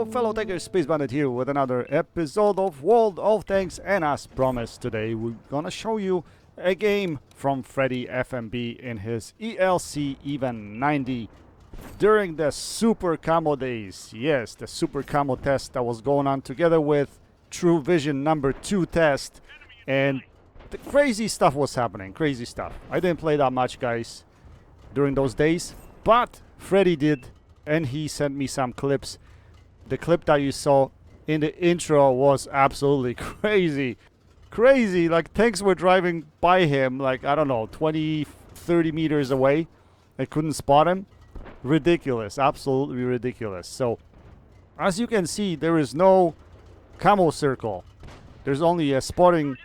Hello fellow tankers, Space Bandit here with another episode of World of Tanks, and as promised today we're gonna show you a game from FreddyFMB in his ELC Even 90 during the Super Camo days. Yes, the Super Camo test that was going on together with True Vision number 2 test, and the crazy stuff was happening, crazy stuff. I didn't play that much, guys, during those days, but Freddy did, and he sent me some clips. The clip that you saw in the intro was absolutely crazy. Crazy, like tanks were driving by him, like, I don't know, 20, 30 meters away. They couldn't spot him. Ridiculous, absolutely ridiculous. So, as you can see, there is no camo circle. There's only a spotting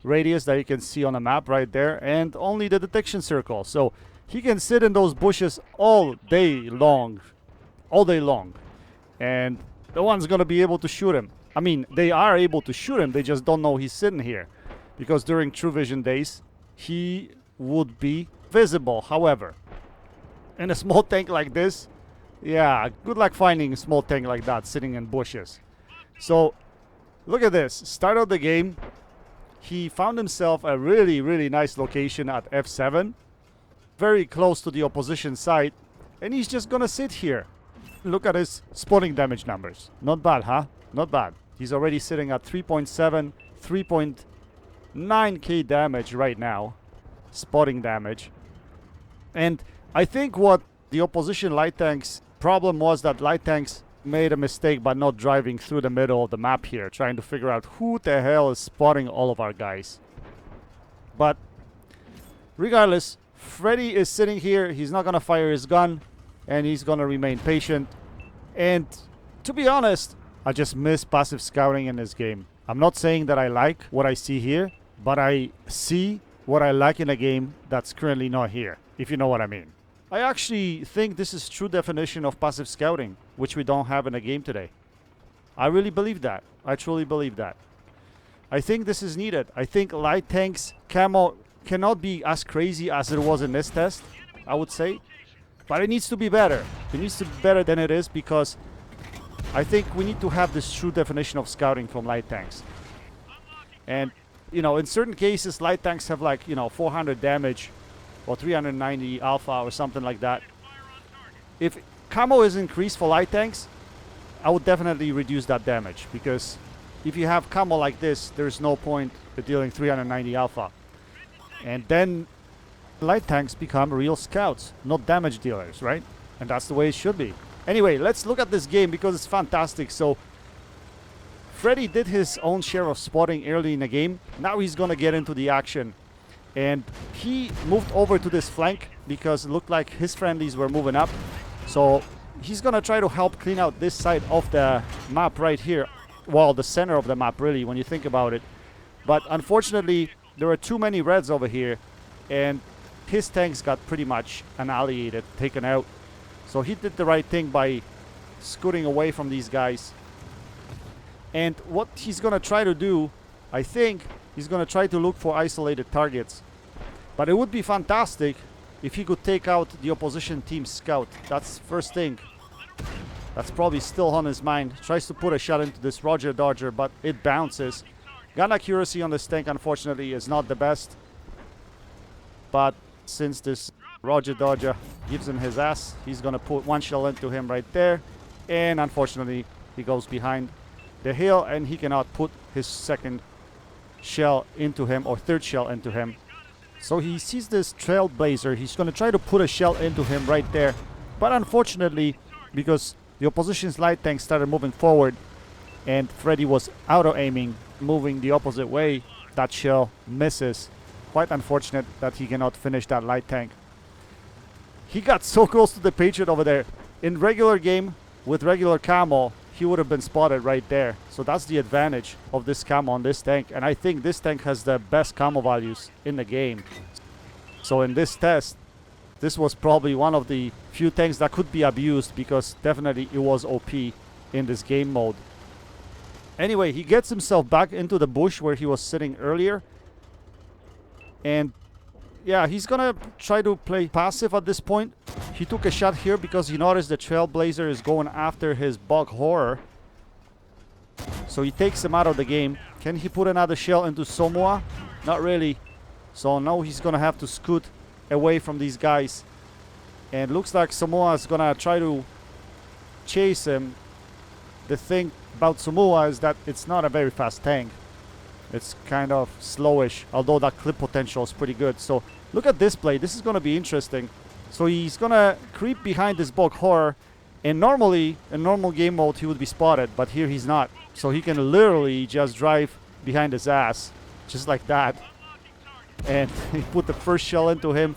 radius that you can see on the map right there, and only the detection circle. So, he can sit in those bushes all day long. All day long. And no one's gonna be able to shoot him. I mean, they are able to shoot him, they just don't know he's sitting here. Because during True Vision days, he would be visible. However, in a small tank like this, yeah, good luck finding a small tank like that sitting in bushes. So, look at this. Start of the game, he found himself a really nice location at F7. Very close to the opposition side. And he's just gonna sit here. Look at his spotting damage numbers. Not bad, huh? Not bad. He's already sitting at 3.7, 3.9k damage right now. Spotting damage. And I think what the opposition light tanks' problem was that light tanks made a mistake by not driving through the middle of the map here, trying to figure out who the hell is spotting all of our guys. But regardless, Freddy is sitting here. He's not gonna fire his gun, and he's gonna remain patient. And to be honest, I just miss passive scouting in this game. I'm not saying that I like what I see here, but I see what I like in a game that's currently not here, if you know what I mean. I actually think this is true definition of passive scouting, which we don't have in a game today. I really believe that. I truly believe that. I think this is needed. I think light tanks camo cannot be as crazy as it was in this test, I would say. But it needs to be better. It needs to be better than it is, because I think we need to have this true definition of scouting from light tanks. And, you know, in certain cases, light tanks have like, 400 damage or 390 alpha or something like that. If camo is increased for light tanks, I would definitely reduce that damage, because if you have camo like this, there's no point in dealing 390 alpha. And then light tanks become real scouts, not damage dealers, right? And that's the way it should be. Anyway, let's look at this game because it's fantastic. So, Freddy did his own share of spotting early in the game. Now he's gonna get into the action. And he moved over to this flank because it looked like his friendlies were moving up. So, he's gonna try to help clean out this side of the map right here. Well, the center of the map, really, when you think about it. But unfortunately, there are too many reds over here. And his tanks got pretty much annihilated, taken out. So he did the right thing by scooting away from these guys. And what he's gonna try to do, I think, he's gonna try to look for isolated targets. But it would be fantastic if he could take out the opposition team's scout. That's first thing. That's probably still on his mind. Tries to put a shot into this Roger Dodger, but it bounces. Gun accuracy on this tank, unfortunately, is not the best. But since this Roger Dodger gives him his ass, he's gonna put one shell into him right there, and unfortunately he goes behind the hill and he cannot put his second shell into him, or third shell into him. So he sees this Trailblazer, he's gonna try to put a shell into him right there, but unfortunately, because the opposition's light tank started moving forward and Freddy was auto-aiming, moving the opposite way, that shell misses. Quite unfortunate that he cannot finish that light tank. He got so close to the Patriot over there. In regular game, with regular camo, he would have been spotted right there. So that's the advantage of this camo on this tank. And I think this tank has the best camo values in the game. So in this test, this was probably one of the few tanks that could be abused, because definitely it was OP in this game mode. Anyway, he gets himself back into the bush where he was sitting earlier. And yeah, he's gonna try to play passive at this point. He took a shot here because he noticed the Trailblazer is going after his Bug Horror. So he takes him out of the game. Can he put another shell into Samoa? Not really. So now he's gonna have to scoot away from these guys. And looks like Samoa is gonna try to chase him. The thing about Samoa is that it's not a very fast tank. It's kind of slowish, although that clip potential is pretty good. So look at this play. This is gonna be interesting. So he's gonna creep behind this bog horror, and normally in normal game mode he would be spotted, but here he's not. So he can literally just drive behind his ass, just like that. And he put the first shell into him.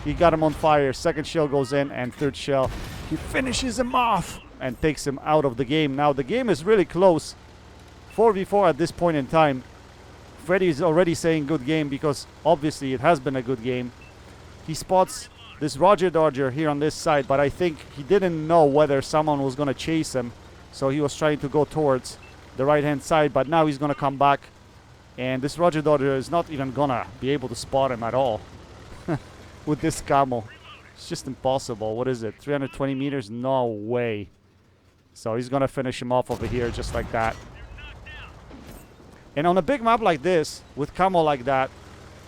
He got him on fire. Second shell goes in, and third shell, he finishes him off and takes him out of the game. Now the game is really close. 4v4 at this point in time. Freddy is already saying good game because obviously it has been a good game. He spots this Roger Dodger here on this side, but I think he didn't know whether someone was going to chase him. So he was trying to go towards the right-hand side, but now he's going to come back. And this Roger Dodger is not even going to be able to spot him at all with this camo. It's just impossible. What is it? 320 meters? No way. So he's going to finish him off over here just like that. And on a big map like this, with camo like that,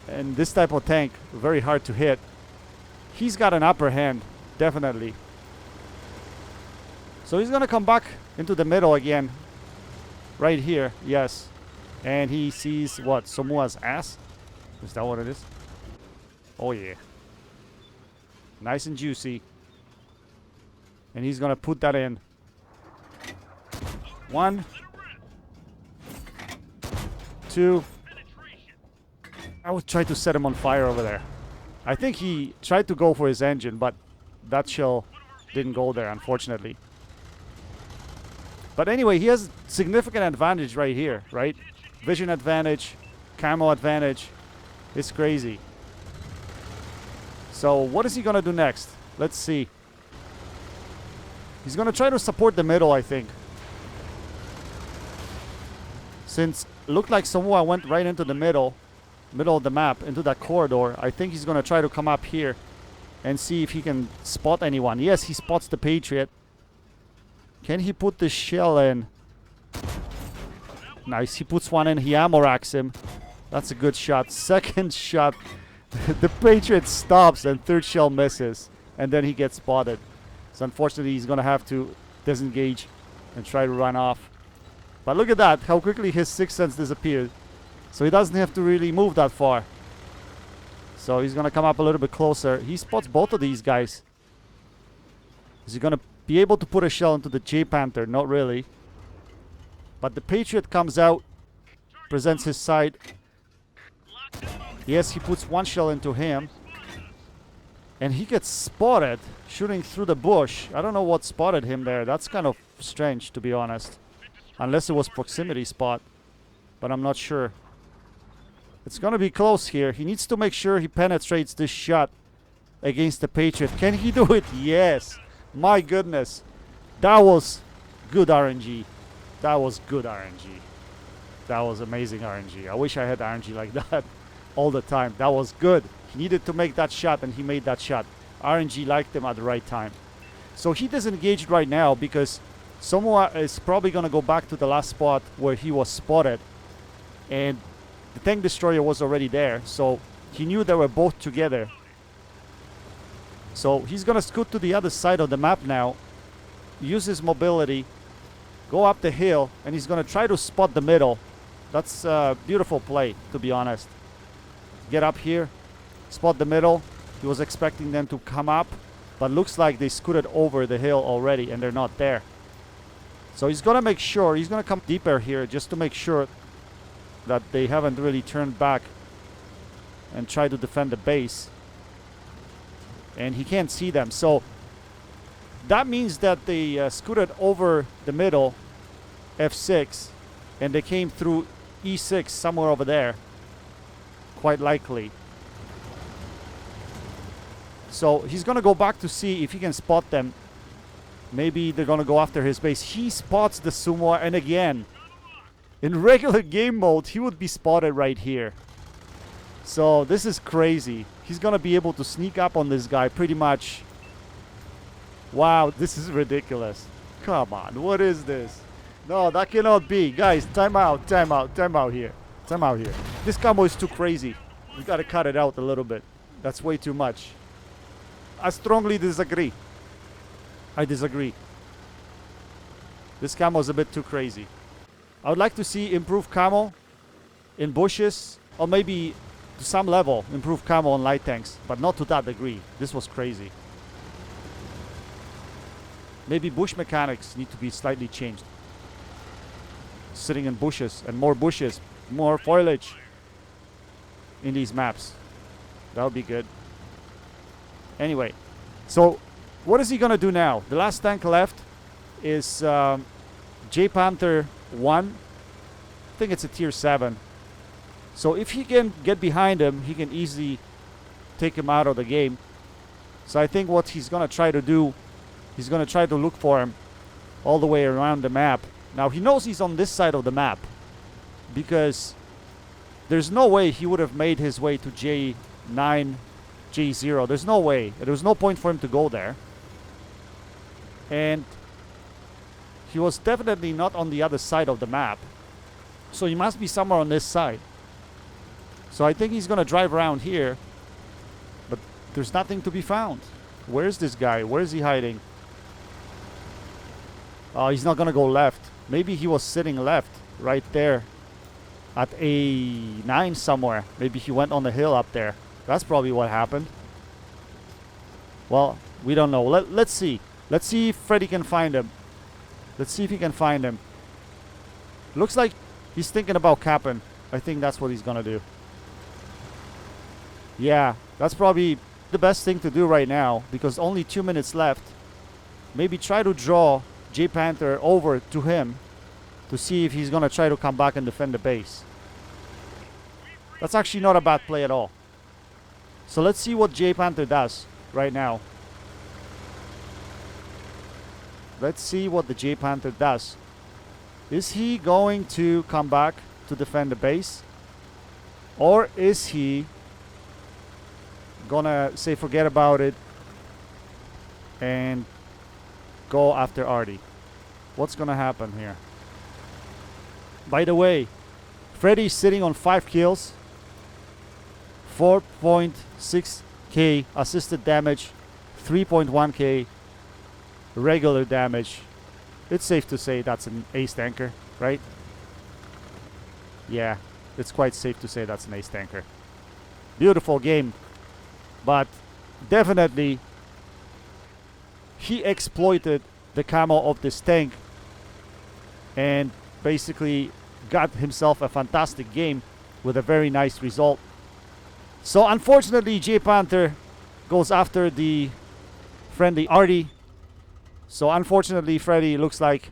and this type of tank, very hard to hit, he's got an upper hand, definitely. So he's gonna come back into the middle again, right here, yes. And he sees, what, Samoa's ass? Is that what it is? Oh yeah. Nice and juicy. And he's gonna put that in. 1, 2. I would try to set him on fire over there. I think he tried to go for his engine, but that shell didn't go there, unfortunately. But anyway, he has significant advantage right here, right? Vision advantage, camo advantage. It's crazy. So what is he going to do next? Let's see. He's going to try to support the middle, I think. Since it looked like Samoa went right into the middle of the map, into that corridor, I think he's going to try to come up here and see if he can spot anyone. Yes, he spots the Patriot. Can he put the shell in? Nice. He puts one in. He ammo racks him. That's a good shot. Second shot. The Patriot stops and third shell misses. And then he gets spotted. So unfortunately, he's going to have to disengage and try to run off. But look at that. How quickly his sixth sense disappeared. So he doesn't have to really move that far. So he's going to come up a little bit closer. He spots both of these guys. Is he going to be able to put a shell into the J-Panther? Not really. But the Patriot comes out, presents his side. Yes, he puts one shell into him. And he gets spotted shooting through the bush. I don't know what spotted him there. That's kind of strange, to be honest. Unless it was proximity spot. But I'm not sure. It's going to be close here. He needs to make sure he penetrates this shot against the Patriot. Can he do it? Yes. My goodness. That was good RNG. That was good RNG. That was amazing RNG. I wish I had RNG like that all the time. That was good. He needed to make that shot, and he made that shot. RNG liked him at the right time. So he disengaged right now because Samoa is probably going to go back to the last spot where he was spotted. And the tank destroyer was already there, so he knew they were both together. So he's going to scoot to the other side of the map now, use his mobility, go up the hill, and he's going to try to spot the middle. That's a beautiful play, to be honest. Get up here, spot the middle. He was expecting them to come up, but looks like they scooted over the hill already, and they're not there. So he's going to make sure, he's going to come deeper here just to make sure that they haven't really turned back and try to defend the base. And he can't see them. So that means that they scooted over the middle, F6, and they came through E6 somewhere over there. Quite likely. So he's going to go back to see if he can spot them. Maybe they're going to go after his base. He spots the Sumo, and again, in regular game mode, he would be spotted right here. So this is crazy. He's going to be able to sneak up on this guy pretty much. Wow, this is ridiculous. Come on, what is this? No, that cannot be. Guys, time out, time out, time out here. Time out here. This combo is too crazy. We gotta cut it out a little bit. That's way too much. I strongly disagree. I disagree. This camo is a bit too crazy. I would like to see improved camo in bushes, or maybe to some level improved camo on light tanks, but not to that degree. This was crazy. Maybe bush mechanics need to be slightly changed. Sitting in bushes and more foliage in these maps. That would be good. Anyway, so what is he gonna do now? The last tank left is J Panther 1. I think it's a tier 7. So if he can get behind him, he can easily take him out of the game. So I think what he's gonna try to do, he's gonna try to look for him all the way around the map. Now he knows he's on this side of the map, because there's no way he would have made his way to J9, J0. There's no way. There was no point for him to go there. And he was definitely not on the other side of the map. So he must be somewhere on this side. So I think he's going to drive around here. But there's nothing to be found. Where's this guy? Where is he hiding? Oh, he's not going to go left. Maybe he was sitting left right there at A9 somewhere. Maybe he went on the hill up there. That's probably what happened. Well, we don't know. Let's see. Let's see if Freddy can find him. Let's see if he can find him. Looks like he's thinking about capping. I think that's what he's gonna do. Yeah, that's probably the best thing to do right now, because only 2 minutes left. Maybe try to draw J Panther over to him to see if he's gonna try to come back and defend the base. That's actually not a bad play at all. So let's see what J Panther does right now. Let's see what the J Panther does. Is he going to come back to defend the base? Or is he gonna say forget about it and go after Artie? What's gonna happen here? By the way, Freddy's sitting on 5 kills, 4.6k assisted damage, 3.1k regular damage. It's safe to say that's an ace tanker, right? Yeah, it's quite safe to say that's an ace tanker. Beautiful game, but definitely he exploited the camo of this tank and basically got himself a fantastic game with a very nice result. So unfortunately, J Panther goes after the friendly Artie. So unfortunately, Freddy looks like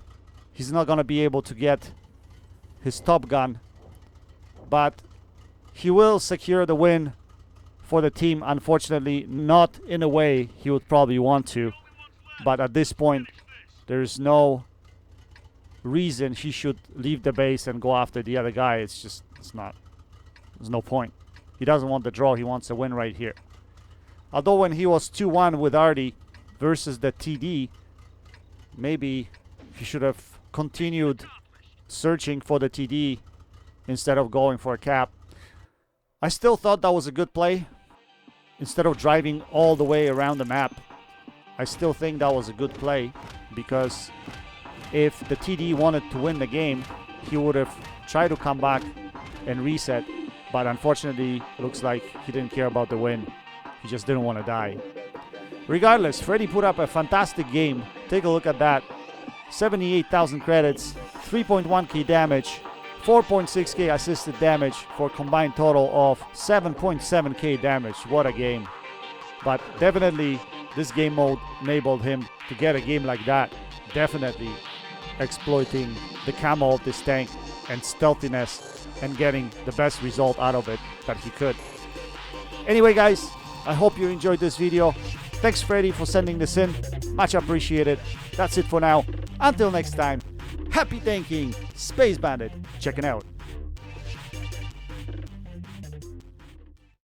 he's not gonna be able to get his Top Gun, but he will secure the win for the team. Unfortunately, not in a way he would probably want to, but at this point there's no reason he should leave the base and go after the other guy. There's no point. He doesn't want the draw, he wants a win right here. Although when he was 2-1 with Artie versus the TD, maybe he should have continued searching for the TD instead of going for a cap. I still thought that was a good play. Instead of driving all the way around the map, I still think that was a good play, because if the TD wanted to win the game, he would have tried to come back and reset. But unfortunately, it looks like he didn't care about the win. He just didn't want to die. Regardless, Freddy put up a fantastic game. Take a look at that. 78,000 credits, 3.1k damage, 4.6k assisted damage for a combined total of 7.7k damage. What a game. But definitely this game mode enabled him to get a game like that. Definitely exploiting the camo of this tank and stealthiness and getting the best result out of it that he could. Anyway guys, I hope you enjoyed this video. Thanks Freddy for sending this in. Much appreciated. That's it for now. Until next time, happy tanking, Space Bandit checking out.